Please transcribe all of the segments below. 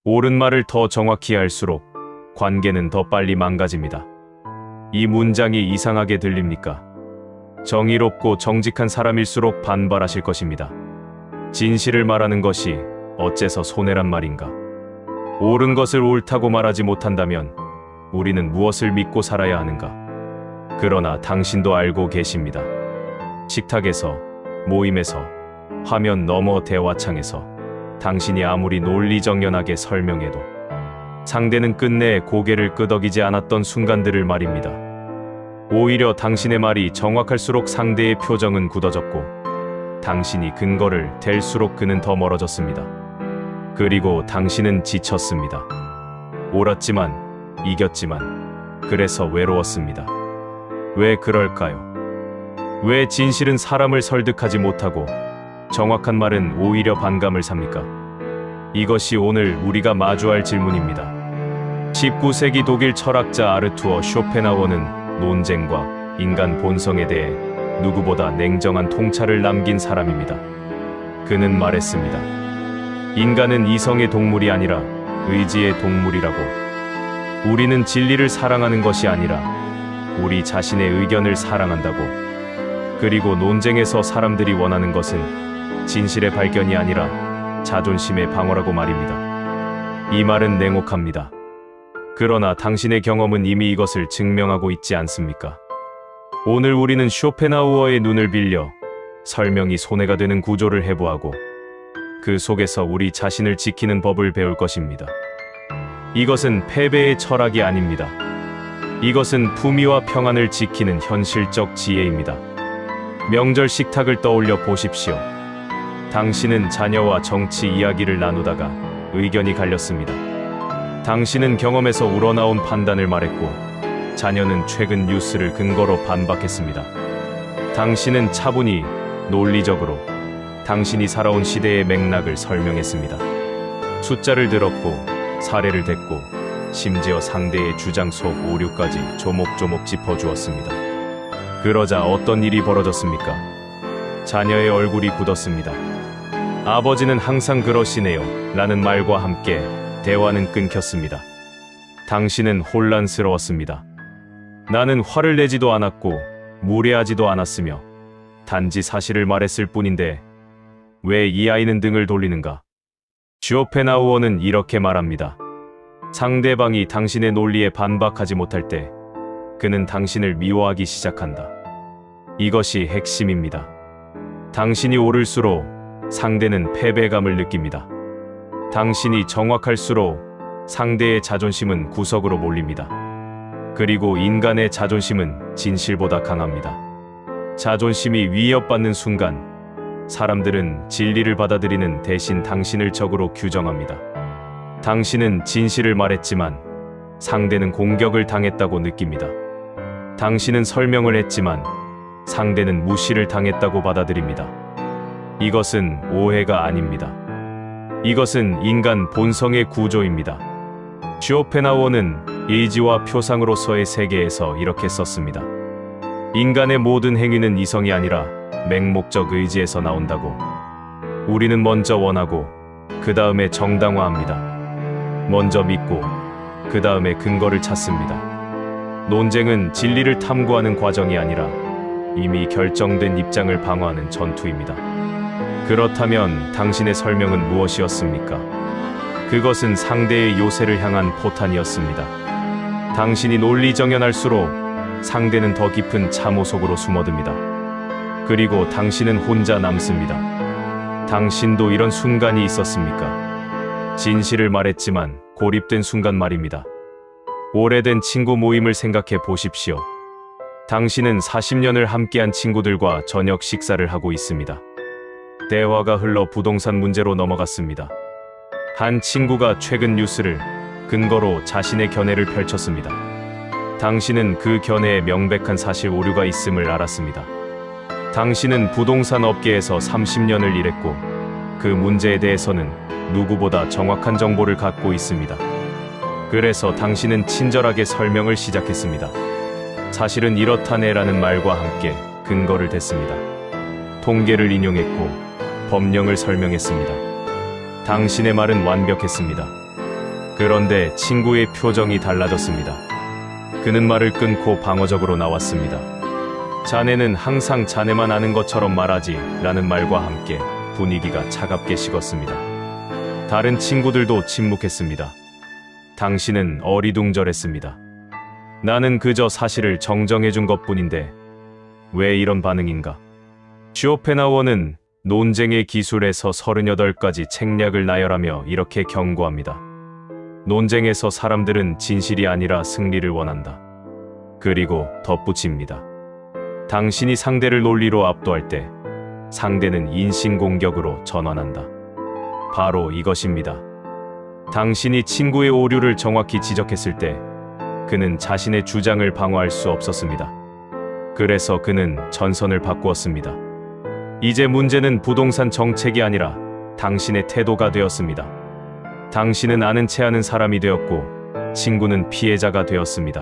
옳은 말을 더 정확히 할수록 관계는 더 빨리 망가집니다. 이 문장이 이상하게 들립니까? 정의롭고 정직한 사람일수록 반발하실 것입니다. 진실을 말하는 것이 어째서 손해란 말인가? 옳은 것을 옳다고 말하지 못한다면 우리는 무엇을 믿고 살아야 하는가? 그러나 당신도 알고 계십니다. 식탁에서, 모임에서, 화면 너머 대화창에서 당신이 아무리 논리정연하게 설명해도 상대는 끝내 고개를 끄덕이지 않았던 순간들을 말입니다. 오히려 당신의 말이 정확할수록 상대의 표정은 굳어졌고 당신이 근거를 댈수록 그는 더 멀어졌습니다. 그리고 당신은 지쳤습니다. 옳았지만, 이겼지만, 그래서 외로웠습니다. 왜 그럴까요? 왜 진실은 사람을 설득하지 못하고 정확한 말은 오히려 반감을 삽니까? 이것이 오늘 우리가 마주할 질문입니다. 19세기 독일 철학자 아르투어 쇼펜하우어는 논쟁과 인간 본성에 대해 누구보다 냉정한 통찰을 남긴 사람입니다. 그는 말했습니다. 인간은 이성의 동물이 아니라 의지의 동물이라고. 우리는 진리를 사랑하는 것이 아니라 우리 자신의 의견을 사랑한다고. 그리고 논쟁에서 사람들이 원하는 것은 진실의 발견이 아니라 자존심의 방어라고 말입니다. 이 말은 냉혹합니다. 그러나 당신의 경험은 이미 이것을 증명하고 있지 않습니까? 오늘 우리는 쇼펜하우어의 눈을 빌려 설명이 손해가 되는 구조를 해부하고 그 속에서 우리 자신을 지키는 법을 배울 것입니다. 이것은 패배의 철학이 아닙니다. 이것은 품위와 평안을 지키는 현실적 지혜입니다. 명절 식탁을 떠올려 보십시오. 당신은 자녀와 정치 이야기를 나누다가 의견이 갈렸습니다. 당신은 경험에서 우러나온 판단을 말했고 자녀는 최근 뉴스를 근거로 반박했습니다. 당신은 차분히 논리적으로 당신이 살아온 시대의 맥락을 설명했습니다. 숫자를 들었고 사례를 댔고 심지어 상대의 주장 속 오류까지 조목조목 짚어주었습니다. 그러자 어떤 일이 벌어졌습니까? 자녀의 얼굴이 굳었습니다. 아버지는 항상 그러시네요 라는 말과 함께 대화는 끊겼습니다. 당신은 혼란스러웠습니다. 나는 화를 내지도 않았고 무례하지도 않았으며 단지 사실을 말했을 뿐인데 왜 이 아이는 등을 돌리는가? 쇼펜하우어는 이렇게 말합니다. 상대방이 당신의 논리에 반박하지 못할 때 그는 당신을 미워하기 시작한다. 이것이 핵심입니다. 당신이 옳을수록 상대는 패배감을 느낍니다. 당신이 정확할수록 상대의 자존심은 구석으로 몰립니다. 그리고 인간의 자존심은 진실보다 강합니다. 자존심이 위협받는 순간 사람들은 진리를 받아들이는 대신 당신을 적으로 규정합니다. 당신은 진실을 말했지만 상대는 공격을 당했다고 느낍니다. 당신은 설명을 했지만 상대는 무시를 당했다고 받아들입니다. 이것은 오해가 아닙니다. 이것은 인간 본성의 구조입니다. 쇼펜하우어는 의지와 표상으로서의 세계에서 이렇게 썼습니다. 인간의 모든 행위는 이성이 아니라 맹목적 의지에서 나온다고. 우리는 먼저 원하고 그 다음에 정당화합니다. 먼저 믿고 그 다음에 근거를 찾습니다. 논쟁은 진리를 탐구하는 과정이 아니라 이미 결정된 입장을 방어하는 전투입니다. 그렇다면 당신의 설명은 무엇이었습니까? 그것은 상대의 요새를 향한 포탄이었습니다. 당신이 논리정연할수록 상대는 더 깊은 참호 속으로 숨어듭니다. 그리고 당신은 혼자 남습니다. 당신도 이런 순간이 있었습니까? 진실을 말했지만 고립된 순간 말입니다. 오래된 친구 모임을 생각해 보십시오. 당신은 40년을 함께한 친구들과 저녁 식사를 하고 있습니다. 대화가 흘러 부동산 문제로 넘어갔습니다. 한 친구가 최근 뉴스를 근거로 자신의 견해를 펼쳤습니다. 당신은 그 견해에 명백한 사실 오류가 있음을 알았습니다. 당신은 부동산 업계에서 30년을 일했고 그 문제에 대해서는 누구보다 정확한 정보를 갖고 있습니다. 그래서 당신은 친절하게 설명을 시작했습니다. 사실은 이렇다네라는 말과 함께 근거를 댔습니다. 통계를 인용했고 법령을 설명했습니다. 당신의 말은 완벽했습니다. 그런데 친구의 표정이 달라졌습니다. 그는 말을 끊고 방어적으로 나왔습니다. 자네는 항상 자네만 아는 것처럼 말하지 라는 말과 함께 분위기가 차갑게 식었습니다. 다른 친구들도 침묵했습니다. 당신은 어리둥절했습니다. 나는 그저 사실을 정정해준 것뿐인데 왜 이런 반응인가? 쇼펜하우어는 논쟁의 기술에서 38가지 책략을 나열하며 이렇게 경고합니다. 논쟁에서 사람들은 진실이 아니라 승리를 원한다. 그리고 덧붙입니다. 당신이 상대를 논리로 압도할 때 상대는 인신공격으로 전환한다. 바로 이것입니다. 당신이 친구의 오류를 정확히 지적했을 때 그는 자신의 주장을 방어할 수 없었습니다. 그래서 그는 전선을 바꾸었습니다. 이제 문제는 부동산 정책이 아니라 당신의 태도가 되었습니다. 당신은 아는 체 하는 사람이 되었고 친구는 피해자가 되었습니다.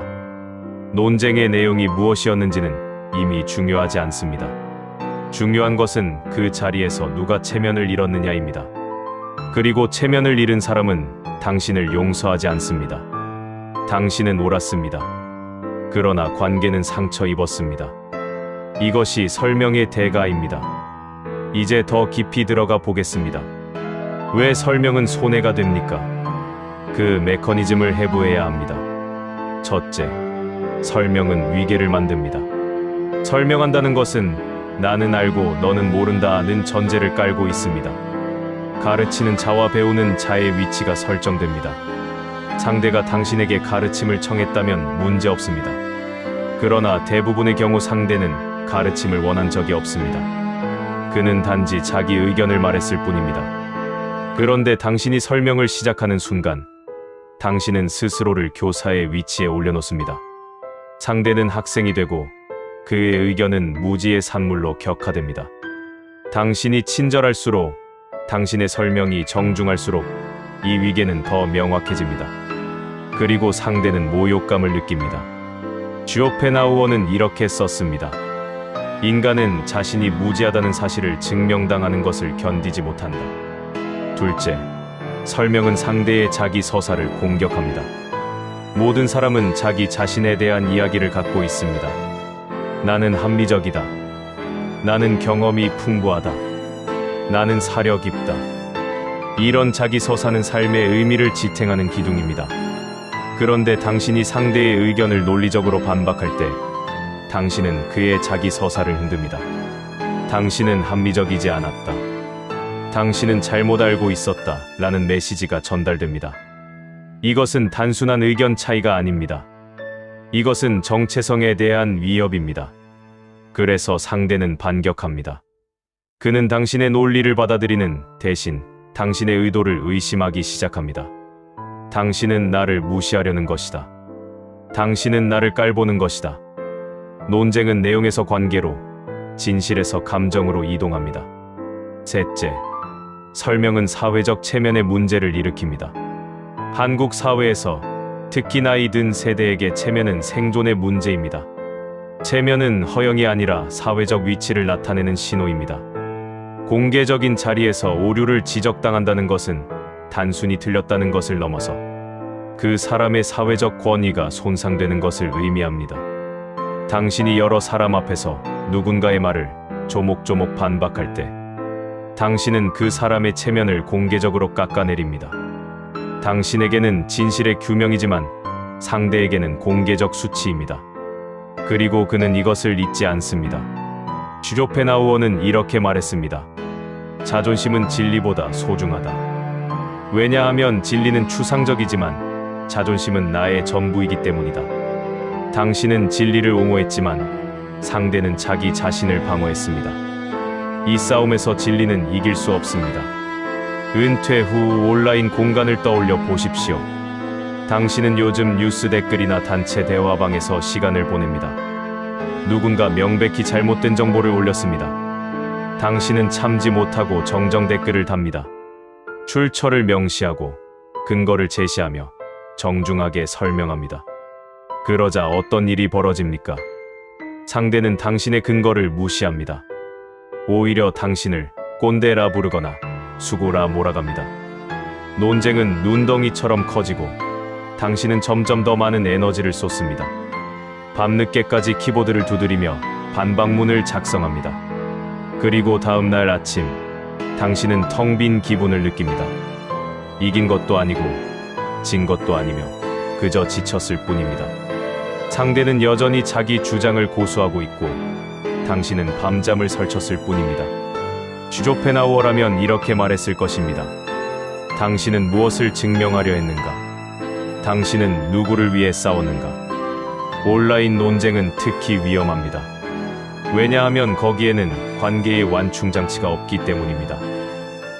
논쟁의 내용이 무엇이었는지는 이미 중요하지 않습니다. 중요한 것은 그 자리에서 누가 체면을 잃었느냐입니다. 그리고 체면을 잃은 사람은 당신을 용서하지 않습니다. 당신은 옳았습니다. 그러나 관계는 상처 입었습니다. 이것이 설명의 대가입니다. 이제 더 깊이 들어가 보겠습니다. 왜 설명은 손해가 됩니까? 그 메커니즘을 해부해야 합니다. 첫째, 설명은 위계를 만듭니다. 설명한다는 것은 나는 알고 너는 모른다는 전제를 깔고 있습니다. 가르치는 자와 배우는 자의 위치가 설정됩니다. 상대가 당신에게 가르침을 청했다면 문제 없습니다. 그러나 대부분의 경우 상대는 가르침을 원한 적이 없습니다. 그는 단지 자기 의견을 말했을 뿐입니다. 그런데 당신이 설명을 시작하는 순간 당신은 스스로를 교사의 위치에 올려놓습니다. 상대는 학생이 되고 그의 의견은 무지의 산물로 격화됩니다. 당신이 친절할수록 당신의 설명이 정중할수록 이 위계는 더 명확해집니다. 그리고 상대는 모욕감을 느낍니다. 쇼펜하우어는 이렇게 썼습니다. 인간은 자신이 무지하다는 사실을 증명당하는 것을 견디지 못한다. 둘째, 설명은 상대의 자기 서사를 공격합니다. 모든 사람은 자기 자신에 대한 이야기를 갖고 있습니다. 나는 합리적이다. 나는 경험이 풍부하다. 나는 사려 깊다. 이런 자기 서사는 삶의 의미를 지탱하는 기둥입니다. 그런데 당신이 상대의 의견을 논리적으로 반박할 때 당신은 그의 자기 서사를 흔듭니다. 당신은 합리적이지 않았다. 당신은 잘못 알고 있었다 라는 메시지가 전달됩니다. 이것은 단순한 의견 차이가 아닙니다. 이것은 정체성에 대한 위협입니다. 그래서 상대는 반격합니다. 그는 당신의 논리를 받아들이는 대신 당신의 의도를 의심하기 시작합니다. 당신은 나를 무시하려는 것이다. 당신은 나를 깔보는 것이다. 논쟁은 내용에서 관계로, 진실에서 감정으로 이동합니다. 셋째, 설명은 사회적 체면의 문제를 일으킵니다. 한국 사회에서 특히 나이 든 세대에게 체면은 생존의 문제입니다. 체면은 허영이 아니라 사회적 위치를 나타내는 신호입니다. 공개적인 자리에서 오류를 지적당한다는 것은 단순히 틀렸다는 것을 넘어서 그 사람의 사회적 권위가 손상되는 것을 의미합니다. 당신이 여러 사람 앞에서 누군가의 말을 조목조목 반박할 때 당신은 그 사람의 체면을 공개적으로 깎아내립니다. 당신에게는 진실의 규명이지만 상대에게는 공개적 수치입니다. 그리고 그는 이것을 잊지 않습니다. 쇼펜하우어는 이렇게 말했습니다. 자존심은 진리보다 소중하다. 왜냐하면 진리는 추상적이지만 자존심은 나의 전부이기 때문이다. 당신은 진리를 옹호했지만 상대는 자기 자신을 방어했습니다. 이 싸움에서 진리는 이길 수 없습니다. 은퇴 후 온라인 공간을 떠올려 보십시오. 당신은 요즘 뉴스 댓글이나 단체 대화방에서 시간을 보냅니다. 누군가 명백히 잘못된 정보를 올렸습니다. 당신은 참지 못하고 정정 댓글을 답니다. 출처를 명시하고 근거를 제시하며 정중하게 설명합니다. 그러자 어떤 일이 벌어집니까? 상대는 당신의 근거를 무시합니다. 오히려 당신을 꼰대라 부르거나 수고라 몰아갑니다. 논쟁은 눈덩이처럼 커지고 당신은 점점 더 많은 에너지를 쏟습니다. 밤늦게까지 키보드를 두드리며 반박문을 작성합니다. 그리고 다음 날 아침, 당신은 텅 빈 기분을 느낍니다. 이긴 것도 아니고 진 것도 아니며 그저 지쳤을 뿐입니다. 상대는 여전히 자기 주장을 고수하고 있고 당신은 밤잠을 설쳤을 뿐입니다. 슈조펜하우어라면 이렇게 말했을 것입니다. 당신은 무엇을 증명하려 했는가? 당신은 누구를 위해 싸웠는가? 온라인 논쟁은 특히 위험합니다. 왜냐하면 거기에는 관계의 완충장치가 없기 때문입니다.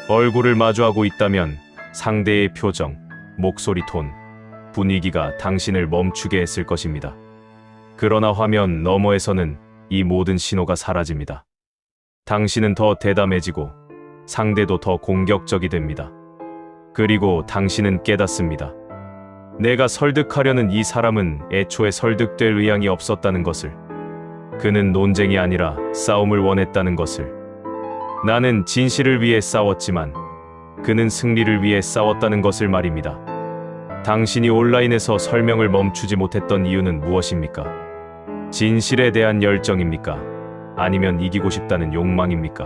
얼굴을 마주하고 있다면 상대의 표정, 목소리 톤, 분위기가 당신을 멈추게 했을 것입니다. 그러나 화면 너머에서는 이 모든 신호가 사라집니다. 당신은 더 대담해지고 상대도 더 공격적이 됩니다. 그리고 당신은 깨닫습니다. 내가 설득하려는 이 사람은 애초에 설득될 의향이 없었다는 것을. 그는 논쟁이 아니라 싸움을 원했다는 것을. 나는 진실을 위해 싸웠지만 그는 승리를 위해 싸웠다는 것을 말입니다. 당신이 온라인에서 설명을 멈추지 못했던 이유는 무엇입니까? 진실에 대한 열정입니까? 아니면 이기고 싶다는 욕망입니까?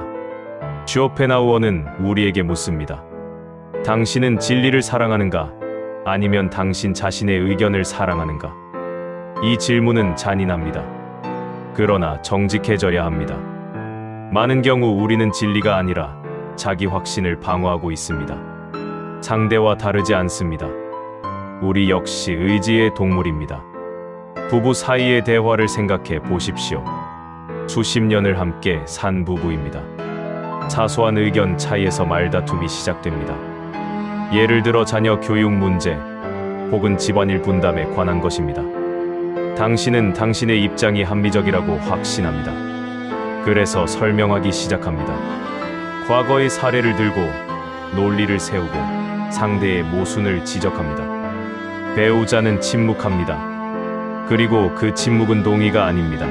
쇼펜하우어는 우리에게 묻습니다. 당신은 진리를 사랑하는가? 아니면 당신 자신의 의견을 사랑하는가? 이 질문은 잔인합니다. 그러나 정직해져야 합니다. 많은 경우 우리는 진리가 아니라 자기 확신을 방어하고 있습니다. 상대와 다르지 않습니다. 우리 역시 의지의 동물입니다. 부부 사이의 대화를 생각해 보십시오. 수십 년을 함께 산 부부입니다. 사소한 의견 차이에서 말다툼이 시작됩니다. 예를 들어 자녀 교육 문제 혹은 집안일 분담에 관한 것입니다. 당신은 당신의 입장이 합리적이라고 확신합니다. 그래서 설명하기 시작합니다. 과거의 사례를 들고 논리를 세우고 상대의 모순을 지적합니다. 배우자는 침묵합니다. 그리고 그 침묵은 동의가 아닙니다.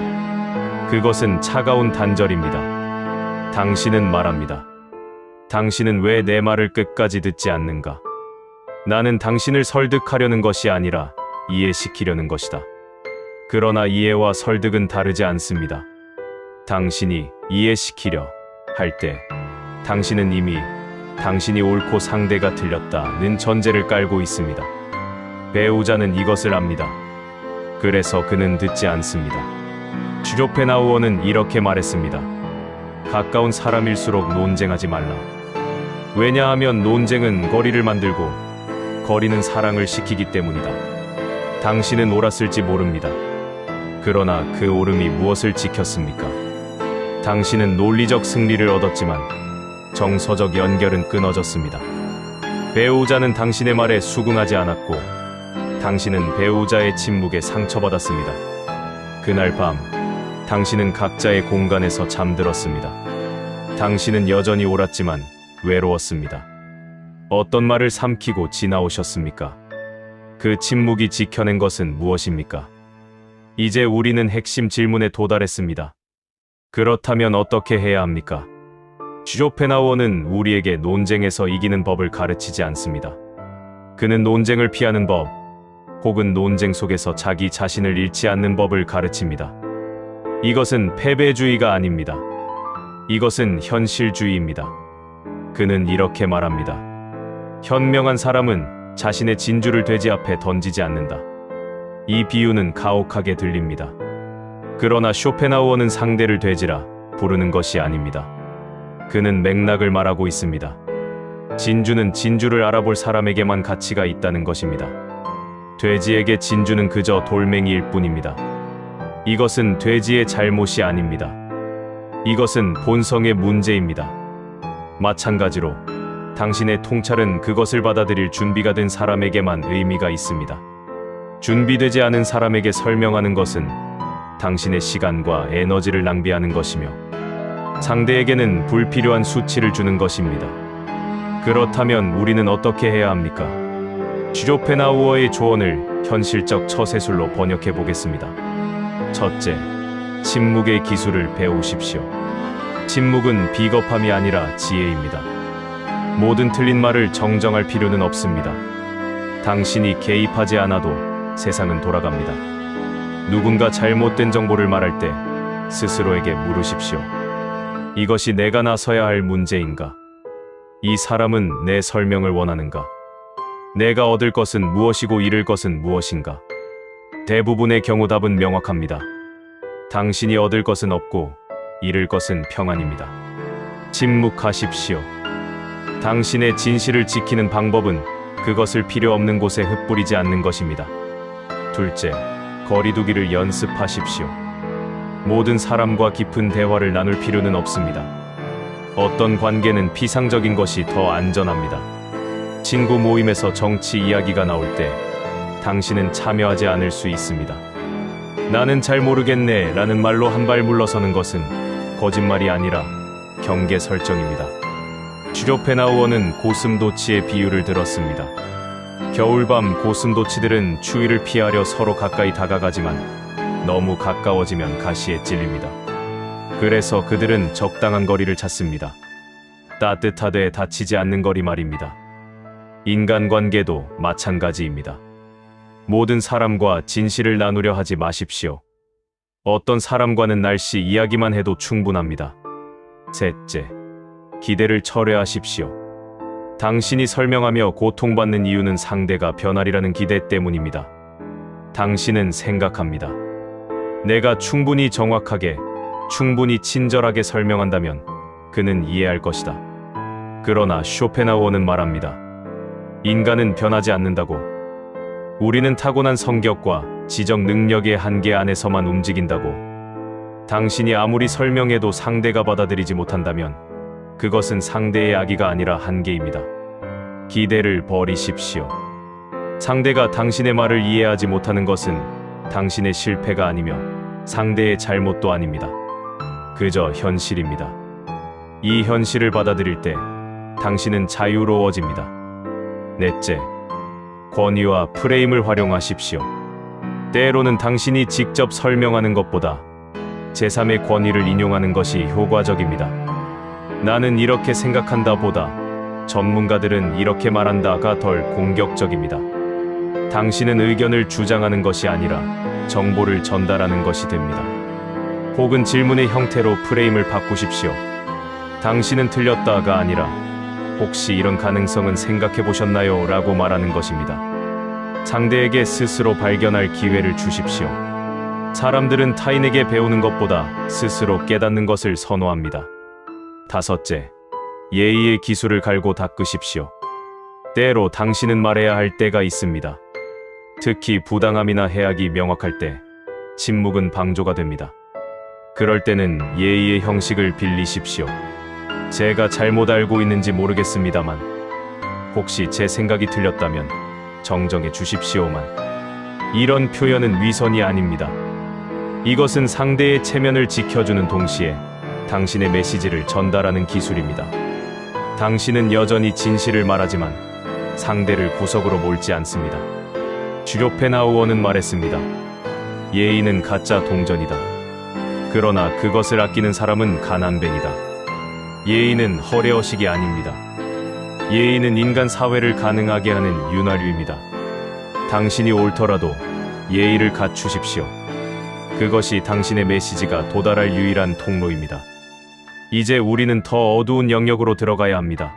그것은 차가운 단절입니다. 당신은 말합니다. 당신은 왜 내 말을 끝까지 듣지 않는가? 나는 당신을 설득하려는 것이 아니라 이해시키려는 것이다. 그러나 이해와 설득은 다르지 않습니다. 당신이 이해시키려 할 때 당신은 이미 당신이 옳고 상대가 틀렸다는 전제를 깔고 있습니다. 배우자는 이것을 압니다. 그래서 그는 듣지 않습니다. 슈조펜하우어는 이렇게 말했습니다. 가까운 사람일수록 논쟁하지 말라. 왜냐하면 논쟁은 거리를 만들고 거리는 사랑을 식히기 때문이다. 당신은 옳았을지 모릅니다. 그러나 그 옳음이 무엇을 지켰습니까? 당신은 논리적 승리를 얻었지만 정서적 연결은 끊어졌습니다. 배우자는 당신의 말에 수긍하지 않았고 당신은 배우자의 침묵에 상처받았습니다. 그날 밤 당신은 각자의 공간에서 잠들었습니다. 당신은 여전히 옳았지만 외로웠습니다. 어떤 말을 삼키고 지나오셨습니까? 그 침묵이 지켜낸 것은 무엇입니까? 이제 우리는 핵심 질문에 도달했습니다. 그렇다면 어떻게 해야 합니까? 슈조펜하우어는 우리에게 논쟁에서 이기는 법을 가르치지 않습니다. 그는 논쟁을 피하는 법, 혹은 논쟁 속에서 자기 자신을 잃지 않는 법을 가르칩니다. 이것은 패배주의가 아닙니다. 이것은 현실주의입니다. 그는 이렇게 말합니다. 현명한 사람은 자신의 진주를 돼지 앞에 던지지 않는다. 이 비유는 가혹하게 들립니다. 그러나 쇼펜하우어는 상대를 돼지라 부르는 것이 아닙니다. 그는 맥락을 말하고 있습니다. 진주는 진주를 알아볼 사람에게만 가치가 있다는 것입니다. 돼지에게 진주는 그저 돌멩이일 뿐입니다. 이것은 돼지의 잘못이 아닙니다. 이것은 본성의 문제입니다. 마찬가지로 당신의 통찰은 그것을 받아들일 준비가 된 사람에게만 의미가 있습니다. 준비되지 않은 사람에게 설명하는 것은 당신의 시간과 에너지를 낭비하는 것이며 상대에게는 불필요한 수치를 주는 것입니다. 그렇다면 우리는 어떻게 해야 합니까? 슈조펜하우어의 조언을 현실적 처세술로 번역해 보겠습니다. 첫째, 침묵의 기술을 배우십시오. 침묵은 비겁함이 아니라 지혜입니다. 모든 틀린 말을 정정할 필요는 없습니다. 당신이 개입하지 않아도 세상은 돌아갑니다. 누군가 잘못된 정보를 말할 때 스스로에게 물으십시오. 이것이 내가 나서야 할 문제인가? 이 사람은 내 설명을 원하는가? 내가 얻을 것은 무엇이고 잃을 것은 무엇인가? 대부분의 경우 답은 명확합니다. 당신이 얻을 것은 없고 잃을 것은 평안입니다. 침묵하십시오. 당신의 진실을 지키는 방법은 그것을 필요 없는 곳에 흩뿌리지 않는 것입니다. 둘째, 거리두기를 연습하십시오. 모든 사람과 깊은 대화를 나눌 필요는 없습니다. 어떤 관계는 피상적인 것이 더 안전합니다. 친구 모임에서 정치 이야기가 나올 때 당신은 참여하지 않을 수 있습니다. 나는 잘 모르겠네 라는 말로 한 발 물러서는 것은 거짓말이 아니라 경계 설정입니다. 슈쇼펜하우어는 고슴도치의 비유를 들었습니다. 겨울밤 고슴도치들은 추위를 피하려 서로 가까이 다가가지만 너무 가까워지면 가시에 찔립니다. 그래서 그들은 적당한 거리를 찾습니다. 따뜻하되 다치지 않는 거리 말입니다. 인간관계도 마찬가지입니다. 모든 사람과 진실을 나누려 하지 마십시오. 어떤 사람과는 날씨 이야기만 해도 충분합니다. 셋째, 기대를 철회하십시오. 당신이 설명하며 고통받는 이유는 상대가 변하리라는 기대 때문입니다. 당신은 생각합니다. 내가 충분히 정확하게, 충분히 친절하게 설명한다면 그는 이해할 것이다. 그러나 쇼펜하우어는 말합니다. 인간은 변하지 않는다고. 우리는 타고난 성격과 지적 능력의 한계 안에서만 움직인다고. 당신이 아무리 설명해도 상대가 받아들이지 못한다면 그것은 상대의 악의가 아니라 한계입니다. 기대를 버리십시오. 상대가 당신의 말을 이해하지 못하는 것은 당신의 실패가 아니며 상대의 잘못도 아닙니다. 그저 현실입니다. 이 현실을 받아들일 때 당신은 자유로워집니다. 넷째, 권위와 프레임을 활용하십시오. 때로는 당신이 직접 설명하는 것보다 제3의 권위를 인용하는 것이 효과적입니다. 나는 이렇게 생각한다 보다 전문가들은 이렇게 말한다가 덜 공격적입니다. 당신은 의견을 주장하는 것이 아니라 정보를 전달하는 것이 됩니다. 혹은 질문의 형태로 프레임을 바꾸십시오. 당신은 틀렸다가 아니라 혹시 이런 가능성은 생각해 보셨나요? 라고 말하는 것입니다. 상대에게 스스로 발견할 기회를 주십시오. 사람들은 타인에게 배우는 것보다 스스로 깨닫는 것을 선호합니다. 다섯째, 예의의 기술을 갈고 닦으십시오. 때로 당신은 말해야 할 때가 있습니다. 특히 부당함이나 해악이 명확할 때 침묵은 방조가 됩니다. 그럴 때는 예의의 형식을 빌리십시오. 제가 잘못 알고 있는지 모르겠습니다만 혹시 제 생각이 틀렸다면 정정해 주십시오만. 이런 표현은 위선이 아닙니다. 이것은 상대의 체면을 지켜주는 동시에 당신의 메시지를 전달하는 기술입니다. 당신은 여전히 진실을 말하지만 상대를 구석으로 몰지 않습니다. 슈쇼펜하우어는 말했습니다. 예의는 가짜 동전이다. 그러나 그것을 아끼는 사람은 가난뱅이다. 예의는 허례허식이 아닙니다. 예의는 인간 사회를 가능하게 하는 윤활유입니다. 당신이 옳더라도 예의를 갖추십시오. 그것이 당신의 메시지가 도달할 유일한 통로입니다. 이제 우리는 더 어두운 영역으로 들어가야 합니다.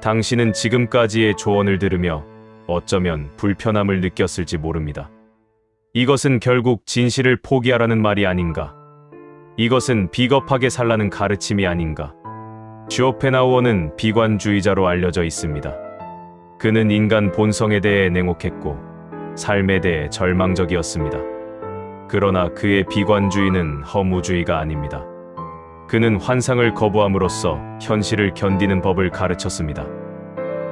당신은 지금까지의 조언을 들으며 어쩌면 불편함을 느꼈을지 모릅니다. 이것은 결국 진실을 포기하라는 말이 아닌가? 이것은 비겁하게 살라는 가르침이 아닌가? 쇼펜하우어는 비관주의자로 알려져 있습니다. 그는 인간 본성에 대해 냉혹했고 삶에 대해 절망적이었습니다. 그러나 그의 비관주의는 허무주의가 아닙니다. 그는 환상을 거부함으로써 현실을 견디는 법을 가르쳤습니다.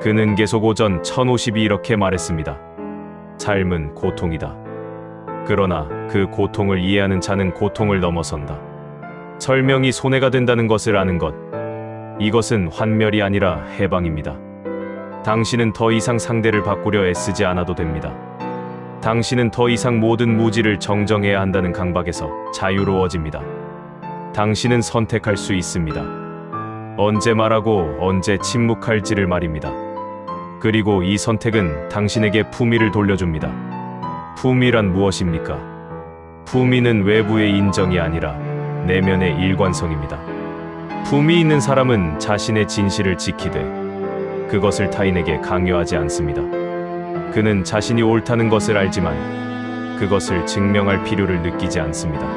그는 계속 오전 1050이 이렇게 말했습니다. 삶은 고통이다. 그러나 그 고통을 이해하는 자는 고통을 넘어선다. 설명이 손해가 된다는 것을 아는 것. 이것은 환멸이 아니라 해방입니다. 당신은 더 이상 상대를 바꾸려 애쓰지 않아도 됩니다. 당신은 더 이상 모든 무지를 정정해야 한다는 강박에서 자유로워집니다. 당신은 선택할 수 있습니다. 언제 말하고 언제 침묵할지를 말입니다. 그리고 이 선택은 당신에게 품위를 돌려줍니다. 품위란 무엇입니까? 품위는 외부의 인정이 아니라 내면의 일관성입니다. 품위 있는 사람은 자신의 진실을 지키되 그것을 타인에게 강요하지 않습니다. 그는 자신이 옳다는 것을 알지만 그것을 증명할 필요를 느끼지 않습니다.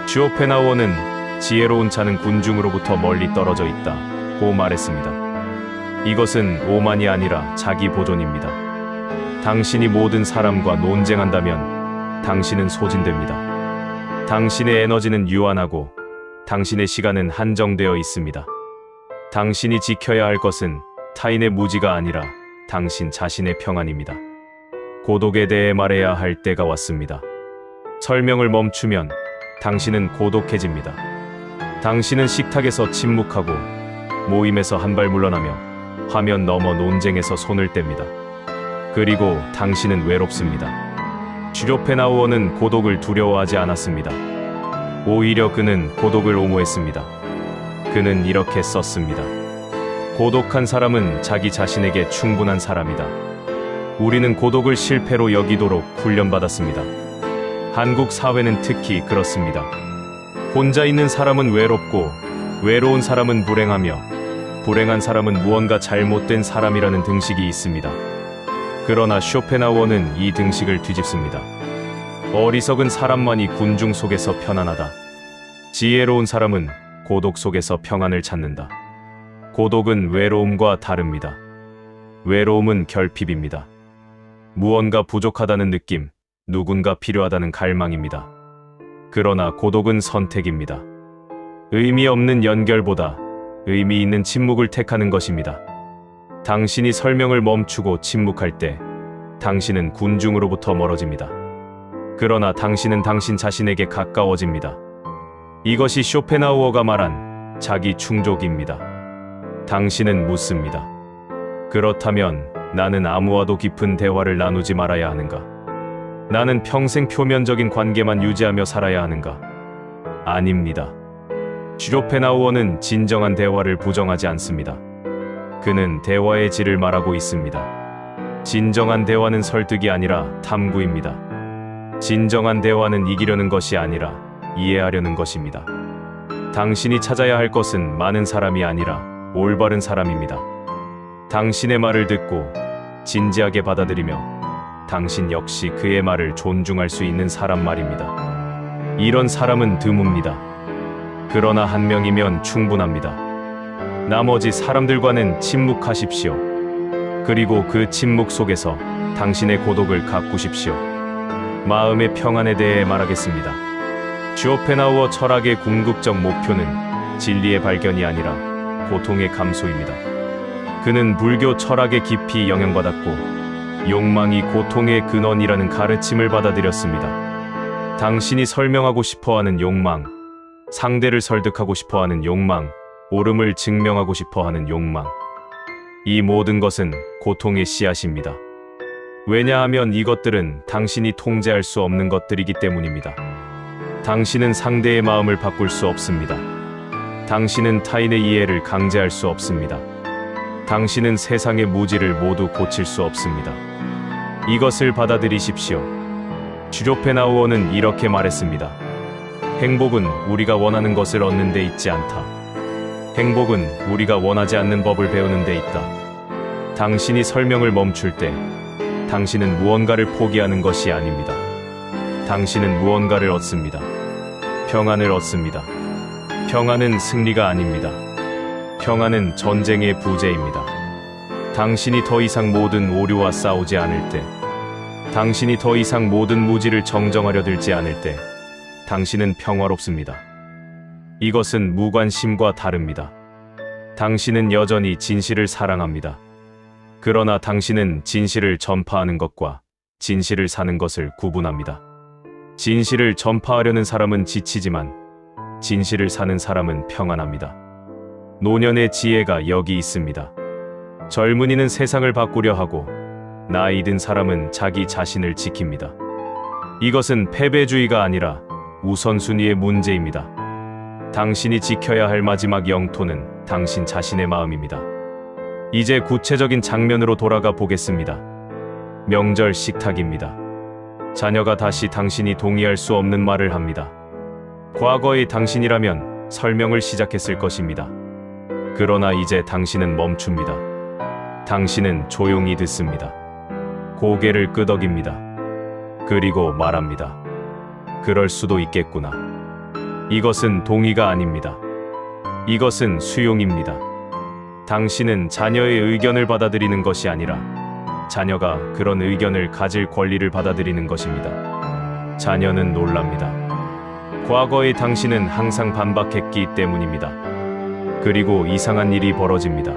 쇼펜하우어는 지혜로운 자는 군중으로부터 멀리 떨어져 있다고 말했습니다. 이것은 오만이 아니라 자기 보존입니다. 당신이 모든 사람과 논쟁한다면 당신은 소진됩니다. 당신의 에너지는 유한하고 당신의 시간은 한정되어 있습니다. 당신이 지켜야 할 것은 타인의 무지가 아니라 당신 자신의 평안입니다. 고독에 대해 말해야 할 때가 왔습니다. 설명을 멈추면 당신은 고독해집니다. 당신은 식탁에서 침묵하고 모임에서 한 발 물러나며 화면 너머 논쟁에서 손을 뗍니다. 그리고 당신은 외롭습니다. 쇼펜하우어는 고독을 두려워하지 않았습니다. 오히려 그는 고독을 옹호했습니다. 그는 이렇게 썼습니다. 고독한 사람은 자기 자신에게 충분한 사람이다. 우리는 고독을 실패로 여기도록 훈련받았습니다. 한국 사회는 특히 그렇습니다. 혼자 있는 사람은 외롭고 외로운 사람은 불행하며 불행한 사람은 무언가 잘못된 사람이라는 등식이 있습니다. 그러나 쇼펜하우어는 이 등식을 뒤집습니다. 어리석은 사람만이 군중 속에서 편안하다. 지혜로운 사람은 고독 속에서 평안을 찾는다. 고독은 외로움과 다릅니다. 외로움은 결핍입니다. 무언가 부족하다는 느낌, 누군가 필요하다는 갈망입니다. 그러나 고독은 선택입니다. 의미 없는 연결보다 의미 있는 침묵을 택하는 것입니다. 당신이 설명을 멈추고 침묵할 때 당신은 군중으로부터 멀어집니다. 그러나 당신은 당신 자신에게 가까워집니다. 이것이 쇼펜하우어가 말한 자기 충족입니다. 당신은 묻습니다. 그렇다면 나는 아무와도 깊은 대화를 나누지 말아야 하는가? 나는 평생 표면적인 관계만 유지하며 살아야 하는가? 아닙니다. 쇼펜하우어는 진정한 대화를 부정하지 않습니다. 그는 대화의 질을 말하고 있습니다. 진정한 대화는 설득이 아니라 탐구입니다. 진정한 대화는 이기려는 것이 아니라 이해하려는 것입니다. 당신이 찾아야 할 것은 많은 사람이 아니라 올바른 사람입니다. 당신의 말을 듣고 진지하게 받아들이며 당신 역시 그의 말을 존중할 수 있는 사람 말입니다. 이런 사람은 드뭅니다. 그러나 한 명이면 충분합니다. 나머지 사람들과는 침묵하십시오. 그리고 그 침묵 속에서 당신의 고독을 가꾸십시오. 마음의 평안에 대해 말하겠습니다. 쇼펜하우어 철학의 궁극적 목표는 진리의 발견이 아니라 고통의 감소입니다. 그는 불교 철학에 깊이 영향받았고 욕망이 고통의 근원이라는 가르침을 받아들였습니다. 당신이 설명하고 싶어하는 욕망, 상대를 설득하고 싶어하는 욕망, 옳음을 증명하고 싶어하는 욕망, 이 모든 것은 고통의 씨앗입니다. 왜냐하면 이것들은 당신이 통제할 수 없는 것들이기 때문입니다. 당신은 상대의 마음을 바꿀 수 없습니다. 당신은 타인의 이해를 강제할 수 없습니다. 당신은 세상의 무지를 모두 고칠 수 없습니다. 이것을 받아들이십시오. 쇼펜하우어는 이렇게 말했습니다. 행복은 우리가 원하는 것을 얻는 데 있지 않다. 행복은 우리가 원하지 않는 법을 배우는 데 있다. 당신이 설명을 멈출 때 당신은 무언가를 포기하는 것이 아닙니다. 당신은 무언가를 얻습니다. 평안을 얻습니다. 평안은 승리가 아닙니다. 평안은 전쟁의 부재입니다. 당신이 더 이상 모든 오류와 싸우지 않을 때, 당신이 더 이상 모든 무지를 정정하려 들지 않을 때, 당신은 평화롭습니다. 이것은 무관심과 다릅니다. 당신은 여전히 진실을 사랑합니다. 그러나 당신은 진실을 전파하는 것과 진실을 사는 것을 구분합니다. 진실을 전파하려는 사람은 지치지만 진실을 사는 사람은 평안합니다. 노년의 지혜가 여기 있습니다. 젊은이는 세상을 바꾸려 하고 나이 든 사람은 자기 자신을 지킵니다. 이것은 패배주의가 아니라 우선순위의 문제입니다. 당신이 지켜야 할 마지막 영토는 당신 자신의 마음입니다. 이제 구체적인 장면으로 돌아가 보겠습니다. 명절 식탁입니다. 자녀가 다시 당신이 동의할 수 없는 말을 합니다. 과거의 당신이라면 설명을 시작했을 것입니다. 그러나 이제 당신은 멈춥니다. 당신은 조용히 듣습니다. 고개를 끄덕입니다. 그리고 말합니다. 그럴 수도 있겠구나. 이것은 동의가 아닙니다. 이것은 수용입니다. 당신은 자녀의 의견을 받아들이는 것이 아니라 자녀가 그런 의견을 가질 권리를 받아들이는 것입니다. 자녀는 놀랍니다. 과거의 당신은 항상 반박했기 때문입니다. 그리고 이상한 일이 벌어집니다.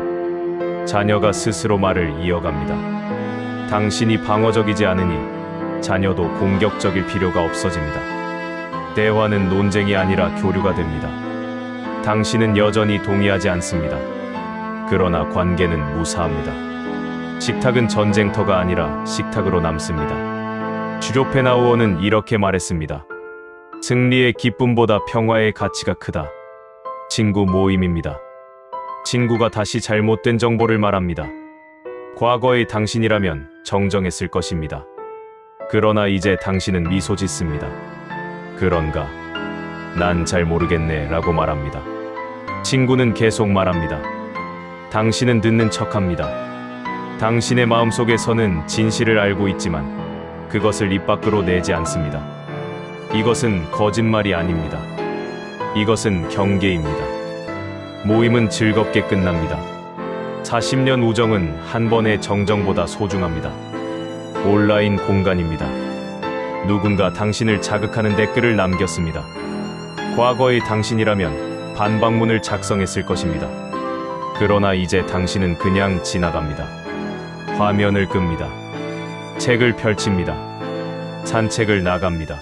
자녀가 스스로 말을 이어갑니다. 당신이 방어적이지 않으니 자녀도 공격적일 필요가 없어집니다. 대화는 논쟁이 아니라 교류가 됩니다. 당신은 여전히 동의하지 않습니다. 그러나 관계는 무사합니다. 식탁은 전쟁터가 아니라 식탁으로 남습니다. 주조페나우어는 이렇게 말했습니다. 승리의 기쁨보다 평화의 가치가 크다. 친구 모임입니다. 친구가 다시 잘못된 정보를 말합니다. 과거의 당신이라면 정정했을 것입니다. 그러나 이제 당신은 미소 짓습니다. 그런가? 난 잘 모르겠네 라고 말합니다. 친구는 계속 말합니다. 당신은 듣는 척합니다. 당신의 마음속에서는 진실을 알고 있지만 그것을 입 밖으로 내지 않습니다. 이것은 거짓말이 아닙니다. 이것은 경계입니다. 모임은 즐겁게 끝납니다. 40년 우정은 한 번의 정정보다 소중합니다. 온라인 공간입니다. 누군가 당신을 자극하는 댓글을 남겼습니다. 과거의 당신이라면 반박문을 작성했을 것입니다. 그러나 이제 당신은 그냥 지나갑니다. 화면을 끕니다. 책을 펼칩니다. 산책을 나갑니다.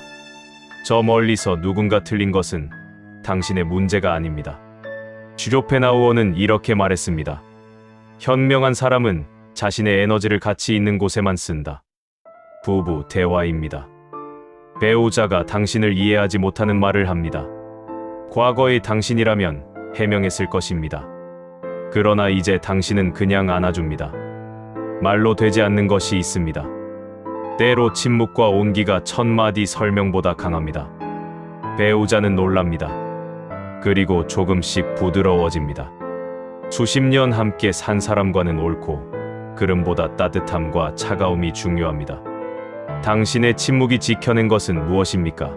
저 멀리서 누군가 틀린 것은 당신의 문제가 아닙니다. 주조페나우어는 이렇게 말했습니다. 현명한 사람은 자신의 에너지를 가치 있는 곳에만 쓴다. 부부 대화입니다. 배우자가 당신을 이해하지 못하는 말을 합니다. 과거의 당신이라면 해명했을 것입니다. 그러나 이제 당신은 그냥 안아줍니다. 말로 되지 않는 것이 있습니다. 때로 침묵과 온기가 1000마디 설명보다 강합니다. 배우자는 놀랍니다. 그리고 조금씩 부드러워집니다. 수십 년 함께 산 사람과는 옳고 그름보다 따뜻함과 차가움이 중요합니다. 당신의 침묵이 지켜낸 것은 무엇입니까?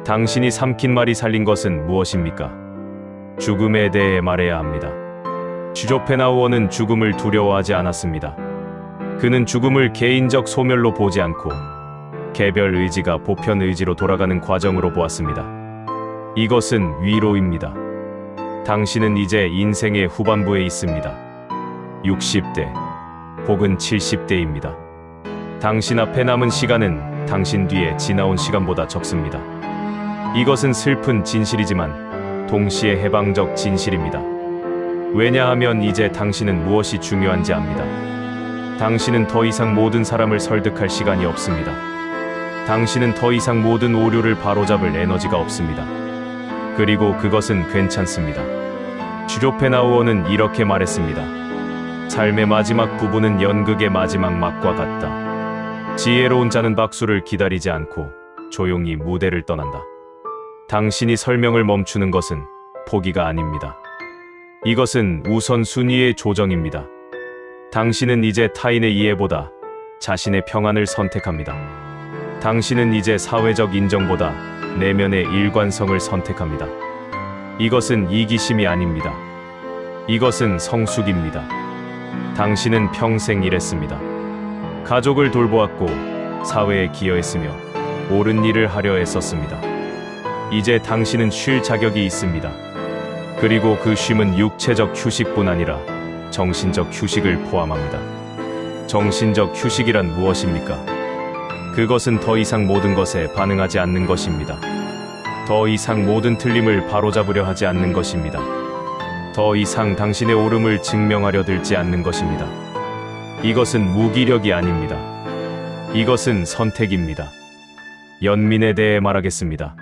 당신이 삼킨 말이 살린 것은 무엇입니까? 죽음에 대해 말해야 합니다. 주조페나우어는 죽음을 두려워하지 않았습니다. 그는 죽음을 개인적 소멸로 보지 않고 개별 의지가 보편 의지로 돌아가는 과정으로 보았습니다. 이것은 위로입니다. 당신은 이제 인생의 후반부에 있습니다. 60대 혹은 70대입니다. 당신 앞에 남은 시간은 당신 뒤에 지나온 시간보다 적습니다. 이것은 슬픈 진실이지만 동시에 해방적 진실입니다. 왜냐하면 이제 당신은 무엇이 중요한지 압니다. 당신은 더 이상 모든 사람을 설득할 시간이 없습니다. 당신은 더 이상 모든 오류를 바로잡을 에너지가 없습니다. 그리고 그것은 괜찮습니다. 주조페나우어는 이렇게 말했습니다. 삶의 마지막 부분은 연극의 마지막 막과 같다. 지혜로운 자는 박수를 기다리지 않고 조용히 무대를 떠난다. 당신이 설명을 멈추는 것은 포기가 아닙니다. 이것은 우선순위의 조정입니다. 당신은 이제 타인의 이해보다 자신의 평안을 선택합니다. 당신은 이제 사회적 인정보다 내면의 일관성을 선택합니다. 이것은 이기심이 아닙니다. 이것은 성숙입니다. 당신은 평생 일했습니다. 가족을 돌보았고 사회에 기여했으며 옳은 일을 하려 애썼습니다. 이제 당신은 쉴 자격이 있습니다. 그리고 그 쉼은 육체적 휴식뿐 아니라 정신적 휴식을 포함합니다. 정신적 휴식이란 무엇입니까? 그것은 더 이상 모든 것에 반응하지 않는 것입니다. 더 이상 모든 틀림을 바로잡으려 하지 않는 것입니다. 더 이상 당신의 옳음을 증명하려 들지 않는 것입니다. 이것은 무기력이 아닙니다. 이것은 선택입니다. 연민에 대해 말하겠습니다.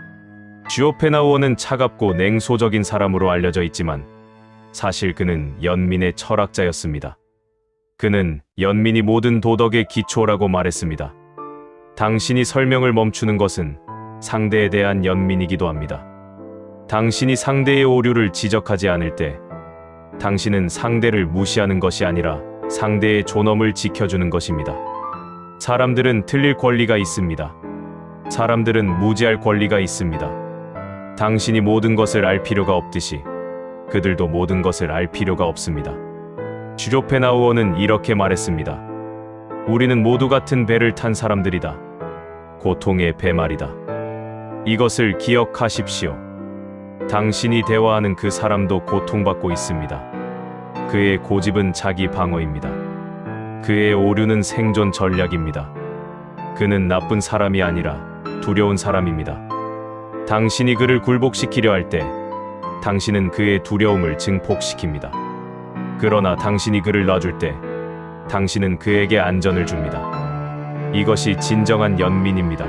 주조페나우어는 차갑고 냉소적인 사람으로 알려져 있지만 사실 그는 연민의 철학자였습니다. 그는 연민이 모든 도덕의 기초라고 말했습니다. 당신이 설명을 멈추는 것은 상대에 대한 연민이기도 합니다. 당신이 상대의 오류를 지적하지 않을 때 당신은 상대를 무시하는 것이 아니라 상대의 존엄을 지켜주는 것입니다. 사람들은 틀릴 권리가 있습니다. 사람들은 무지할 권리가 있습니다. 당신이 모든 것을 알 필요가 없듯이 그들도 모든 것을 알 필요가 없습니다. 슈쇼펜하우어는 이렇게 말했습니다. 우리는 모두 같은 배를 탄 사람들이다. 고통의 배 말이다. 이것을 기억하십시오. 당신이 대화하는 그 사람도 고통받고 있습니다. 그의 고집은 자기 방어입니다. 그의 오류는 생존 전략입니다. 그는 나쁜 사람이 아니라 두려운 사람입니다. 당신이 그를 굴복시키려 할 때 당신은 그의 두려움을 증폭시킵니다. 그러나 당신이 그를 놔줄 때 당신은 그에게 안전을 줍니다. 이것이 진정한 연민입니다.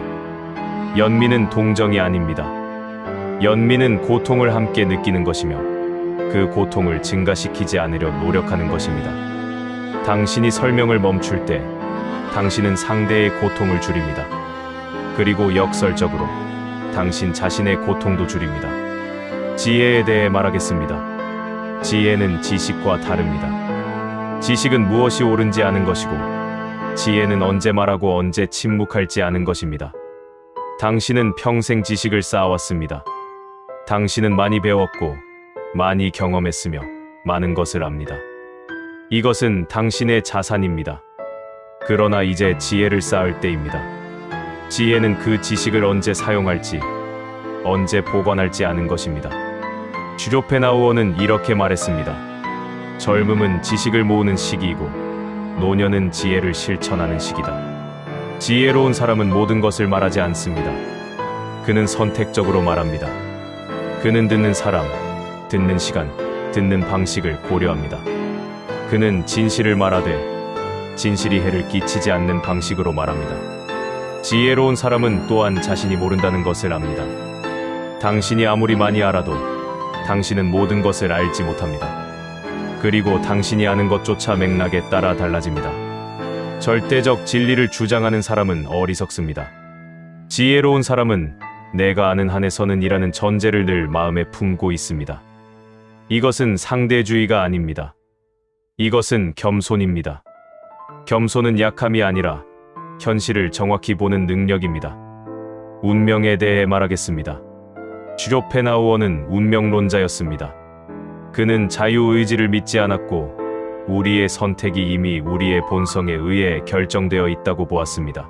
연민은 동정이 아닙니다. 연민은 고통을 함께 느끼는 것이며 그 고통을 증가시키지 않으려 노력하는 것입니다. 당신이 설명을 멈출 때 당신은 상대의 고통을 줄입니다. 그리고 역설적으로 당신 자신의 고통도 줄입니다. 지혜에 대해 말하겠습니다. 지혜는 지식과 다릅니다. 지식은 무엇이 옳은지 아는 것이고 지혜는 언제 말하고 언제 침묵할지 아는 것입니다. 당신은 평생 지식을 쌓아왔습니다. 당신은 많이 배웠고 많이 경험했으며 많은 것을 압니다. 이것은 당신의 자산입니다. 그러나 이제 지혜를 쌓을 때입니다. 지혜는 그 지식을 언제 사용할지, 언제 보관할지 아는 것입니다. 슈쇼펜하우어는 이렇게 말했습니다. 젊음은 지식을 모으는 시기이고 노년은 지혜를 실천하는 시기다. 지혜로운 사람은 모든 것을 말하지 않습니다. 그는 선택적으로 말합니다. 그는 듣는 사람, 듣는 시간, 듣는 방식을 고려합니다. 그는 진실을 말하되 진실이 해를 끼치지 않는 방식으로 말합니다. 지혜로운 사람은 또한 자신이 모른다는 것을 압니다. 당신이 아무리 많이 알아도 당신은 모든 것을 알지 못합니다. 그리고 당신이 아는 것조차 맥락에 따라 달라집니다. 절대적 진리를 주장하는 사람은 어리석습니다. 지혜로운 사람은 내가 아는 한에서는 이라는 전제를 늘 마음에 품고 있습니다. 이것은 상대주의가 아닙니다. 이것은 겸손입니다. 겸손은 약함이 아니라 현실을 정확히 보는 능력입니다. 운명에 대해 말하겠습니다. 슈쇼펜하우어는 운명론자였습니다. 그는 자유의지를 믿지 않았고 우리의 선택이 이미 우리의 본성에 의해 결정되어 있다고 보았습니다.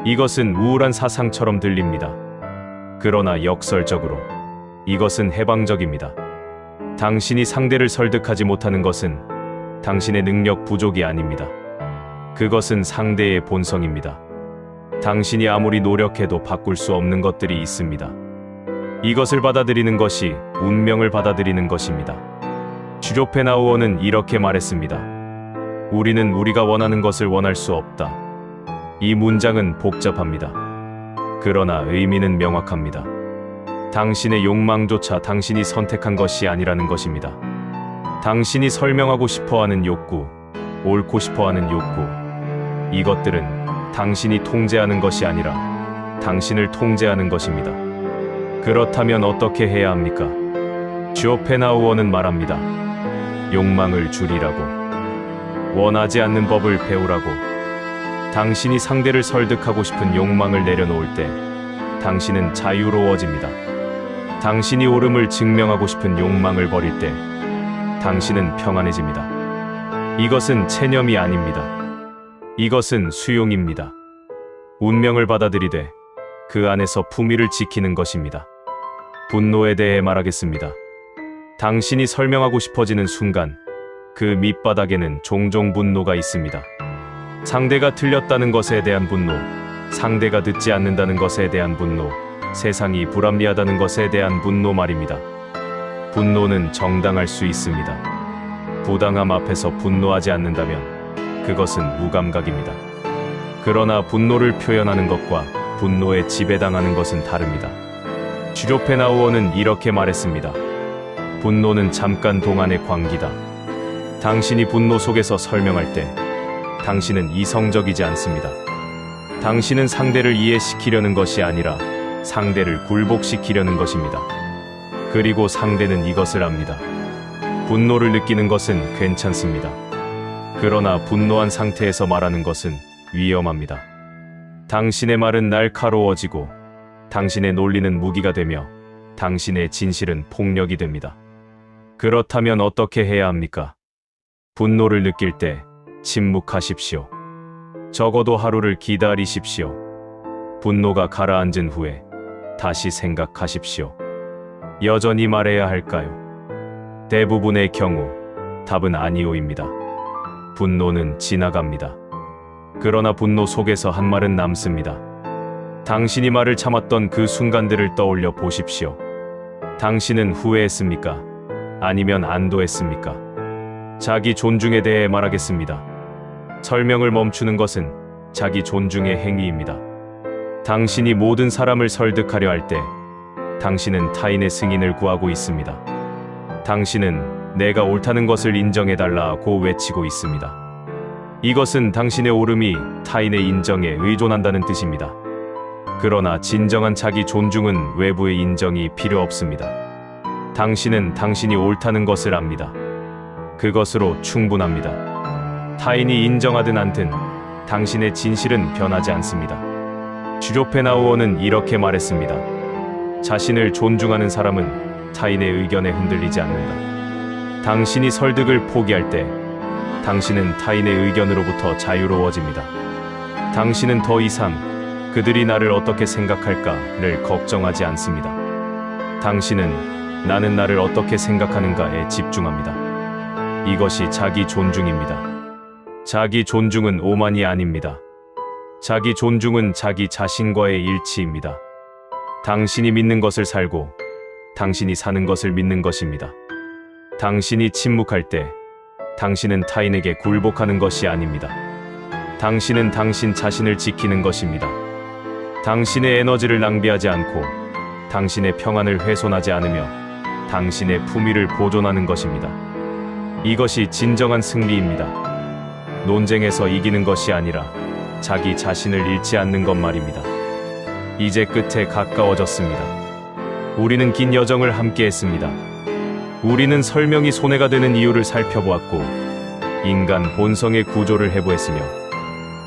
이것은 우울한 사상처럼 들립니다. 그러나 역설적으로 이것은 해방적입니다. 당신이 상대를 설득하지 못하는 것은 당신의 능력 부족이 아닙니다. 그것은 상대의 본성입니다. 당신이 아무리 노력해도 바꿀 수 없는 것들이 있습니다. 이것을 받아들이는 것이 운명을 받아들이는 것입니다. 슈쇼펜하우어는 이렇게 말했습니다. 우리는 우리가 원하는 것을 원할 수 없다. 이 문장은 복잡합니다. 그러나 의미는 명확합니다. 당신의 욕망조차 당신이 선택한 것이 아니라는 것입니다. 당신이 설명하고 싶어하는 욕구, 옳고 싶어하는 욕구, 이것들은 당신이 통제하는 것이 아니라 당신을 통제하는 것입니다. 그렇다면 어떻게 해야 합니까? 슈쇼펜하우어는 말합니다. 욕망을 줄이라고. 원하지 않는 법을 배우라고. 당신이 상대를 설득하고 싶은 욕망을 내려놓을 때 당신은 자유로워집니다. 당신이 옳음을 증명하고 싶은 욕망을 버릴 때 당신은 평안해집니다. 이것은 체념이 아닙니다. 이것은 수용입니다. 운명을 받아들이되 그 안에서 품위를 지키는 것입니다. 분노에 대해 말하겠습니다. 당신이 설명하고 싶어지는 순간 그 밑바닥에는 종종 분노가 있습니다. 상대가 틀렸다는 것에 대한 분노, 상대가 듣지 않는다는 것에 대한 분노, 세상이 불합리하다는 것에 대한 분노 말입니다. 분노는 정당할 수 있습니다. 부당함 앞에서 분노하지 않는다면 그것은 무감각입니다. 그러나 분노를 표현하는 것과 분노에 지배당하는 것은 다릅니다. 슈쇼펜하우어는 이렇게 말했습니다. 분노는 잠깐 동안의 광기다. 당신이 분노 속에서 설명할 때 당신은 이성적이지 않습니다. 당신은 상대를 이해시키려는 것이 아니라 상대를 굴복시키려는 것입니다. 그리고 상대는 이것을 압니다. 분노를 느끼는 것은 괜찮습니다. 그러나 분노한 상태에서 말하는 것은 위험합니다. 당신의 말은 날카로워지고 당신의 논리는 무기가 되며 당신의 진실은 폭력이 됩니다. 그렇다면 어떻게 해야 합니까? 분노를 느낄 때 침묵하십시오. 적어도 하루를 기다리십시오. 분노가 가라앉은 후에 다시 생각하십시오. 여전히 말해야 할까요? 대부분의 경우 답은 아니오입니다. 분노는 지나갑니다. 그러나 분노 속에서 한 말은 남습니다. 당신이 말을 참았던 그 순간들을 떠올려 보십시오. 당신은 후회했습니까? 아니면 안도했습니까? 자기 존중에 대해 말하겠습니다. 설명을 멈추는 것은 자기 존중의 행위입니다. 당신이 모든 사람을 설득하려 할 때 당신은 타인의 승인을 구하고 있습니다. 당신은 내가 옳다는 것을 인정해달라고 외치고 있습니다. 이것은 당신의 옳음이 타인의 인정에 의존한다는 뜻입니다. 그러나 진정한 자기 존중은 외부의 인정이 필요 없습니다. 당신은 당신이 옳다는 것을 압니다. 그것으로 충분합니다. 타인이 인정하든 않든 당신의 진실은 변하지 않습니다. 슈쇼펜하우어는 이렇게 말했습니다. 자신을 존중하는 사람은 타인의 의견에 흔들리지 않는다. 당신이 설득을 포기할 때 당신은 타인의 의견으로부터 자유로워집니다. 당신은 더 이상 그들이 나를 어떻게 생각할까를 걱정하지 않습니다. 당신은 나는 나를 어떻게 생각하는가에 집중합니다. 이것이 자기 존중입니다. 자기 존중은 오만이 아닙니다. 자기 존중은 자기 자신과의 일치입니다. 당신이 믿는 것을 살고 당신이 사는 것을 믿는 것입니다. 당신이 침묵할 때 당신은 타인에게 굴복하는 것이 아닙니다. 당신은 당신 자신을 지키는 것입니다. 당신의 에너지를 낭비하지 않고 당신의 평안을 훼손하지 않으며 당신의 품위를 보존하는 것입니다. 이것이 진정한 승리입니다. 논쟁에서 이기는 것이 아니라 자기 자신을 잃지 않는 것 말입니다. 이제 끝에 가까워졌습니다. 우리는 긴 여정을 함께 했습니다. 우리는 설명이 손해가 되는 이유를 살펴보았고 인간 본성의 구조를 해부했으며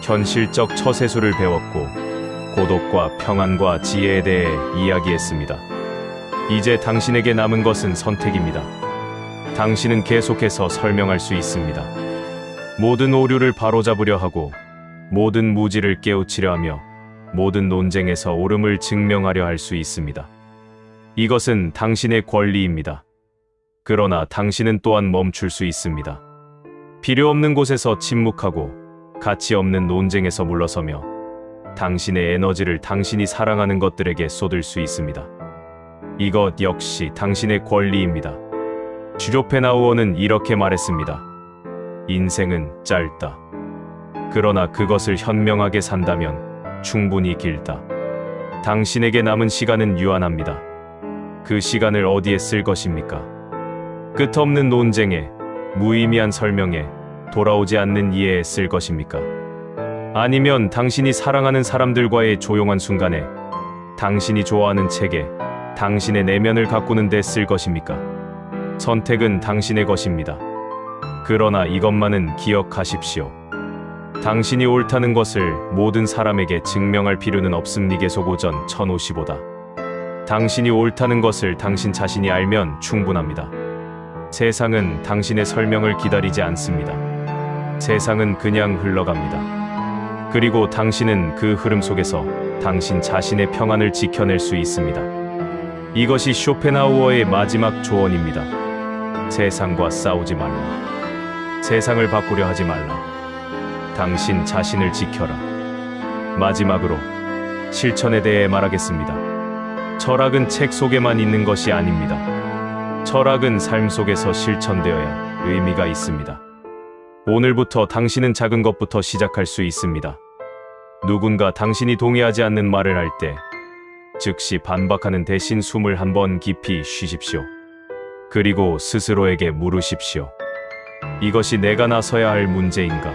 현실적 처세술을 배웠고 고독과 평안과 지혜에 대해 이야기했습니다. 이제 당신에게 남은 것은 선택입니다. 당신은 계속해서 설명할 수 있습니다. 모든 오류를 바로잡으려 하고 모든 무지를 깨우치려 하며 모든 논쟁에서 옳음을 증명하려 할 수 있습니다. 이것은 당신의 권리입니다. 그러나 당신은 또한 멈출 수 있습니다. 필요 없는 곳에서 침묵하고 가치 없는 논쟁에서 물러서며 당신의 에너지를 당신이 사랑하는 것들에게 쏟을 수 있습니다. 이것 역시 당신의 권리입니다. 슈쇼펜하우어는 이렇게 말했습니다. 인생은 짧다. 그러나 그것을 현명하게 산다면 충분히 길다. 당신에게 남은 시간은 유한합니다. 그 시간을 어디에 쓸 것입니까? 끝없는 논쟁에, 무의미한 설명에, 돌아오지 않는 이해에 쓸 것입니까? 아니면 당신이 사랑하는 사람들과의 조용한 순간에, 당신이 좋아하는 책에, 당신의 내면을 가꾸는 데 쓸 것입니까? 선택은 당신의 것입니다. 그러나 이것만은 기억하십시오. 당신이 옳다는 것을 모든 사람에게 증명할 필요는 없습니다. 소고전 1055다. 당신이 옳다는 것을 당신 자신이 알면 충분합니다. 세상은 당신의 설명을 기다리지 않습니다. 세상은 그냥 흘러갑니다. 그리고 당신은 그 흐름 속에서 당신 자신의 평안을 지켜낼 수 있습니다. 이것이 쇼펜하우어의 마지막 조언입니다. 세상과 싸우지 말라. 세상을 바꾸려 하지 말라. 당신 자신을 지켜라. 마지막으로 실천에 대해 말하겠습니다. 철학은 책 속에만 있는 것이 아닙니다. 철학은 삶 속에서 실천되어야 의미가 있습니다. 오늘부터 당신은 작은 것부터 시작할 수 있습니다. 누군가 당신이 동의하지 않는 말을 할 때 즉시 반박하는 대신 숨을 한번 깊이 쉬십시오. 그리고 스스로에게 물으십시오. 이것이 내가 나서야 할 문제인가?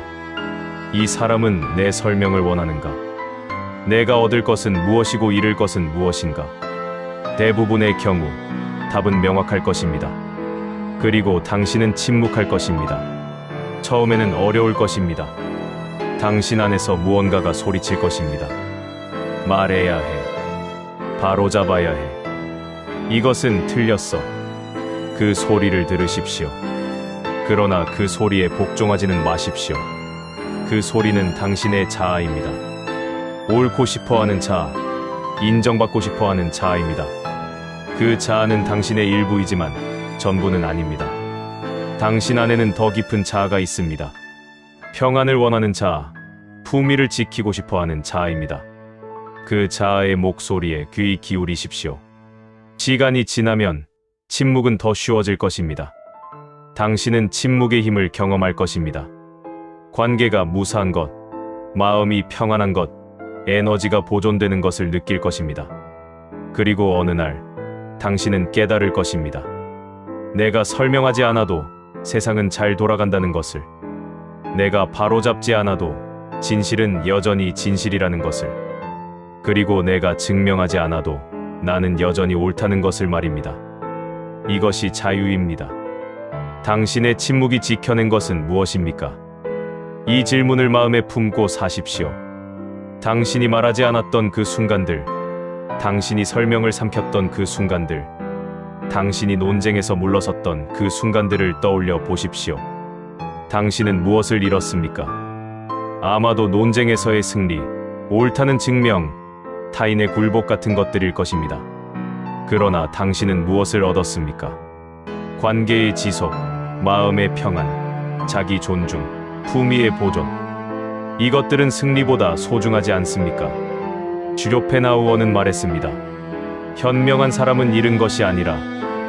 이 사람은 내 설명을 원하는가? 내가 얻을 것은 무엇이고 잃을 것은 무엇인가? 대부분의 경우 답은 명확할 것입니다. 그리고 당신은 침묵할 것입니다. 처음에는 어려울 것입니다. 당신 안에서 무언가가 소리칠 것입니다. 말해야 해. 바로잡아야 해. 이것은 틀렸어. 그 소리를 들으십시오. 그러나 그 소리에 복종하지는 마십시오. 그 소리는 당신의 자아입니다. 옳고 싶어하는 자아, 인정받고 싶어하는 자아입니다. 그 자아는 당신의 일부이지만 전부는 아닙니다. 당신 안에는 더 깊은 자아가 있습니다. 평안을 원하는 자아, 품위를 지키고 싶어하는 자아입니다. 그 자아의 목소리에 귀 기울이십시오. 시간이 지나면 침묵은 더 쉬워질 것입니다. 당신은 침묵의 힘을 경험할 것입니다. 관계가 무사한 것, 마음이 평안한 것, 에너지가 보존되는 것을 느낄 것입니다. 그리고 어느 날 당신은 깨달을 것입니다. 내가 설명하지 않아도 세상은 잘 돌아간다는 것을, 내가 바로잡지 않아도 진실은 여전히 진실이라는 것을, 그리고 내가 증명하지 않아도 나는 여전히 옳다는 것을 말입니다. 이것이 자유입니다. 당신의 침묵이 지켜낸 것은 무엇입니까? 이 질문을 마음에 품고 사십시오. 당신이 말하지 않았던 그 순간들, 당신이 설명을 삼켰던 그 순간들, 당신이 논쟁에서 물러섰던 그 순간들을 떠올려 보십시오. 당신은 무엇을 잃었습니까? 아마도 논쟁에서의 승리, 옳다는 증명, 타인의 굴복 같은 것들일 것입니다. 그러나 당신은 무엇을 얻었습니까? 관계의 지속, 마음의 평안, 자기 존중, 품위의 보존. 이것들은 승리보다 소중하지 않습니까? 슈로펜하우어는 말했습니다. 현명한 사람은 잃은 것이 아니라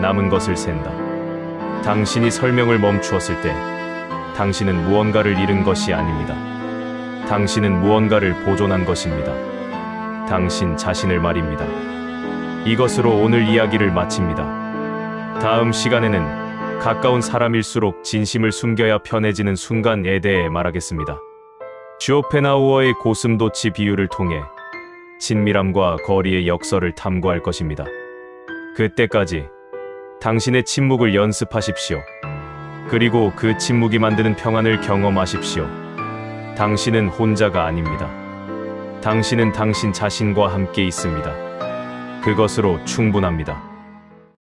남은 것을 샌다. 당신이 설명을 멈추었을 때 당신은 무언가를 잃은 것이 아닙니다. 당신은 무언가를 보존한 것입니다. 당신 자신을 말입니다. 이것으로 오늘 이야기를 마칩니다. 다음 시간에는 가까운 사람일수록 진심을 숨겨야 편해지는 순간에 대해 말하겠습니다. 슈오펜하우어의 고슴도치 비유를 통해 친밀함과 거리의 역설을 탐구할 것입니다. 그때까지 당신의 침묵을 연습하십시오. 그리고 그 침묵이 만드는 평안을 경험하십시오. 당신은 혼자가 아닙니다. 당신은 당신 자신과 함께 있습니다. 그것으로 충분합니다.